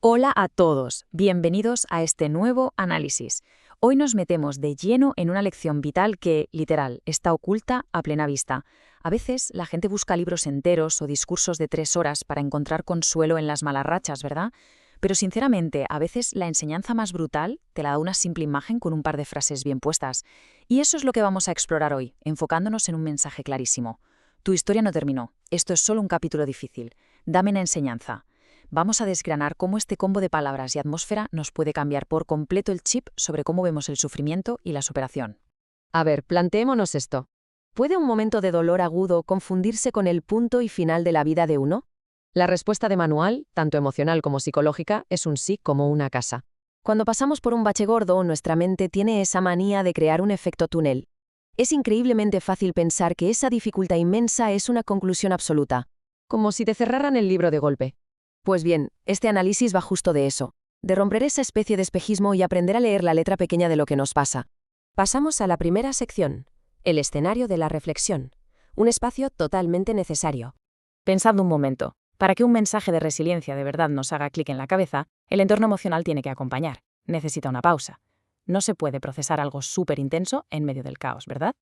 Hola a todos, bienvenidos a este nuevo análisis. Hoy nos metemos de lleno en una lección vital que, literal, está oculta a plena vista. A veces la gente busca libros enteros o discursos de 3 horas para encontrar consuelo en las malas rachas, ¿verdad? Pero sinceramente, a veces la enseñanza más brutal te la da una simple imagen con un par de frases bien puestas. Y eso es lo que vamos a explorar hoy, enfocándonos en un mensaje clarísimo. Tu historia no terminó, esto es solo un capítulo difícil. Dame una enseñanza. Vamos a desgranar cómo este combo de palabras y atmósfera nos puede cambiar por completo el chip sobre cómo vemos el sufrimiento y la superación. A ver, planteémonos esto. ¿Puede un momento de dolor agudo confundirse con el punto y final de la vida de uno? La respuesta de manual, tanto emocional como psicológica, es un sí como una casa. Cuando pasamos por un bache gordo, nuestra mente tiene esa manía de crear un efecto túnel. Es increíblemente fácil pensar que esa dificultad inmensa es una conclusión absoluta, como si te cerraran el libro de golpe. Pues bien, este análisis va justo de eso, de romper esa especie de espejismo y aprender a leer la letra pequeña de lo que nos pasa. Pasamos a la primera sección, el escenario de la reflexión, un espacio totalmente necesario. Pensad un momento. Para que un mensaje de resiliencia de verdad nos haga clic en la cabeza, el entorno emocional tiene que acompañar. Necesita una pausa. No se puede procesar algo súper intenso en medio del caos, ¿verdad?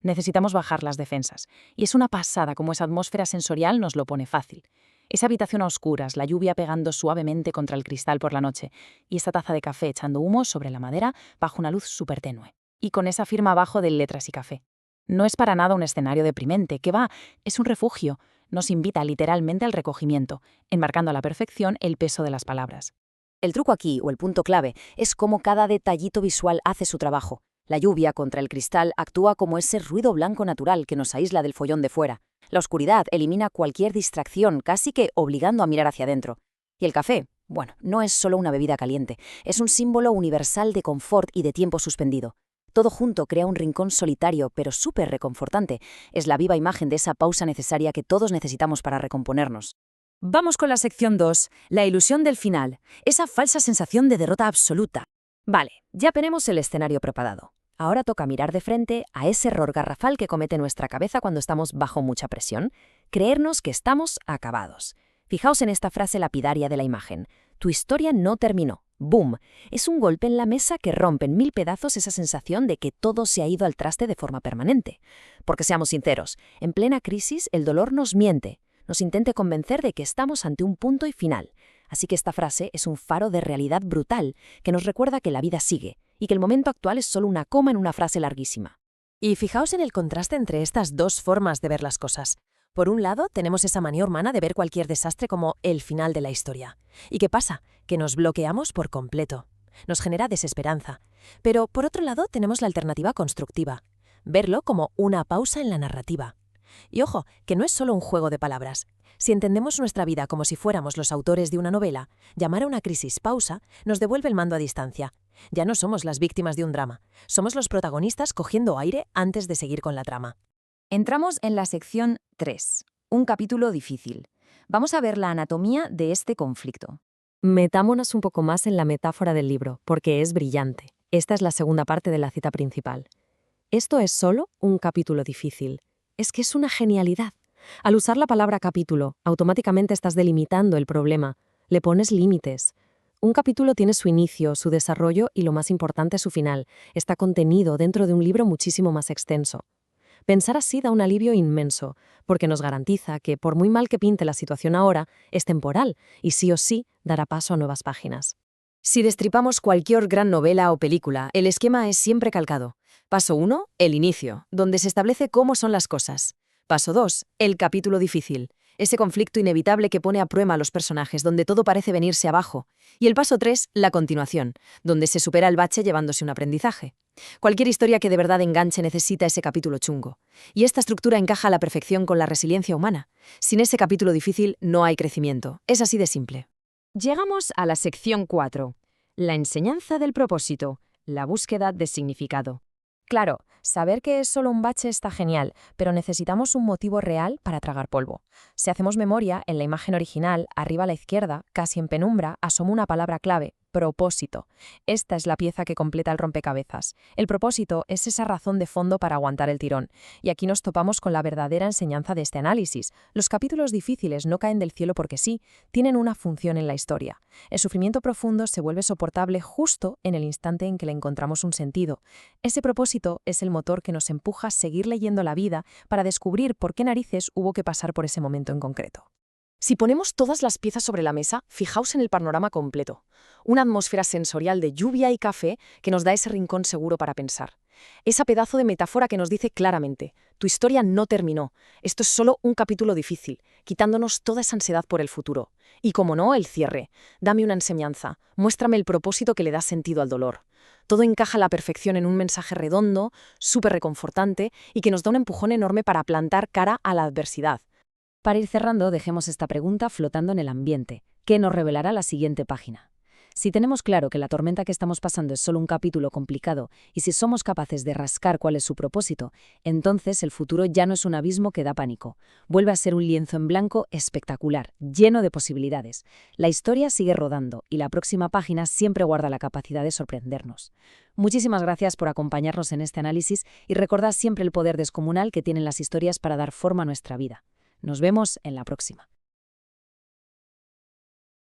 Necesitamos bajar las defensas. Y es una pasada como esa atmósfera sensorial nos lo pone fácil. Esa habitación a oscuras, la lluvia pegando suavemente contra el cristal por la noche, y esta taza de café echando humo sobre la madera bajo una luz súper tenue. Y con esa firma abajo de letras y café. No es para nada un escenario deprimente, que va, es un refugio. Nos invita literalmente al recogimiento, enmarcando a la perfección el peso de las palabras. El truco aquí, o el punto clave, es cómo cada detallito visual hace su trabajo. La lluvia contra el cristal actúa como ese ruido blanco natural que nos aísla del follón de fuera. La oscuridad elimina cualquier distracción, casi que obligando a mirar hacia adentro. Y el café, bueno, no es solo una bebida caliente, es un símbolo universal de confort y de tiempo suspendido. Todo junto crea un rincón solitario, pero súper reconfortante. Es la viva imagen de esa pausa necesaria que todos necesitamos para recomponernos. Vamos con la sección 2, la ilusión del final, esa falsa sensación de derrota absoluta. Vale, ya tenemos el escenario preparado. Ahora toca mirar de frente a ese error garrafal que comete nuestra cabeza cuando estamos bajo mucha presión, creernos que estamos acabados. Fijaos en esta frase lapidaria de la imagen. Tu historia no terminó. ¡Boom! Es un golpe en la mesa que rompe en 1000 pedazos esa sensación de que todo se ha ido al traste de forma permanente. Porque seamos sinceros, en plena crisis el dolor nos miente, nos intenta convencer de que estamos ante un punto y final. Así que esta frase es un faro de realidad brutal que nos recuerda que la vida sigue y que el momento actual es solo una coma en una frase larguísima. Y fijaos en el contraste entre estas dos formas de ver las cosas. Por un lado, tenemos esa manía humana de ver cualquier desastre como el final de la historia. ¿Y qué pasa? Que nos bloqueamos por completo. Nos genera desesperanza. Pero por otro lado, tenemos la alternativa constructiva. Verlo como una pausa en la narrativa. Y ojo, que no es solo un juego de palabras. Si entendemos nuestra vida como si fuéramos los autores de una novela, llamar a una crisis pausa nos devuelve el mando a distancia. Ya no somos las víctimas de un drama, somos los protagonistas cogiendo aire antes de seguir con la trama. Entramos en la sección 3, un capítulo difícil. Vamos a ver la anatomía de este conflicto. Metámonos un poco más en la metáfora del libro, porque es brillante. Esta es la segunda parte de la cita principal. Esto es solo un capítulo difícil. Es que es una genialidad. Al usar la palabra capítulo, automáticamente estás delimitando el problema, le pones límites. Un capítulo tiene su inicio, su desarrollo y lo más importante, su final. Está contenido dentro de un libro muchísimo más extenso. Pensar así da un alivio inmenso, porque nos garantiza que, por muy mal que pinte la situación ahora, es temporal y sí o sí dará paso a nuevas páginas. Si destripamos cualquier gran novela o película, el esquema es siempre calcado. Paso 1, el inicio, donde se establece cómo son las cosas. Paso 2, el capítulo difícil, ese conflicto inevitable que pone a prueba a los personajes, donde todo parece venirse abajo. Y el paso 3, la continuación, donde se supera el bache llevándose un aprendizaje. Cualquier historia que de verdad enganche necesita ese capítulo chungo. Y esta estructura encaja a la perfección con la resiliencia humana. Sin ese capítulo difícil no hay crecimiento. Es así de simple. Llegamos a la sección 4, la enseñanza del propósito, la búsqueda de significado. Claro, saber que es solo un bache está genial, pero necesitamos un motivo real para tragar polvo. Si hacemos memoria, en la imagen original, arriba a la izquierda, casi en penumbra, asoma una palabra clave, Propósito. Esta es la pieza que completa el rompecabezas. El propósito es esa razón de fondo para aguantar el tirón. Y aquí nos topamos con la verdadera enseñanza de este análisis. Los capítulos difíciles no caen del cielo porque sí, tienen una función en la historia. El sufrimiento profundo se vuelve soportable justo en el instante en que le encontramos un sentido. Ese propósito es el motor que nos empuja a seguir leyendo la vida para descubrir por qué narices hubo que pasar por ese momento en concreto. Si ponemos todas las piezas sobre la mesa, fijaos en el panorama completo. Una atmósfera sensorial de lluvia y café que nos da ese rincón seguro para pensar. Esa pedazo de metáfora que nos dice claramente, tu historia no terminó, esto es solo un capítulo difícil, quitándonos toda esa ansiedad por el futuro. Y como no, el cierre. Dame una enseñanza, muéstrame el propósito que le da sentido al dolor. Todo encaja a la perfección en un mensaje redondo, súper reconfortante y que nos da un empujón enorme para plantar cara a la adversidad. Para ir cerrando, dejemos esta pregunta flotando en el ambiente. ¿Qué nos revelará la siguiente página? Si tenemos claro que la tormenta que estamos pasando es solo un capítulo complicado y si somos capaces de rascar cuál es su propósito, entonces el futuro ya no es un abismo que da pánico. Vuelve a ser un lienzo en blanco espectacular, lleno de posibilidades. La historia sigue rodando y la próxima página siempre guarda la capacidad de sorprendernos. Muchísimas gracias por acompañarnos en este análisis y recordad siempre el poder descomunal que tienen las historias para dar forma a nuestra vida. Nos vemos en la próxima.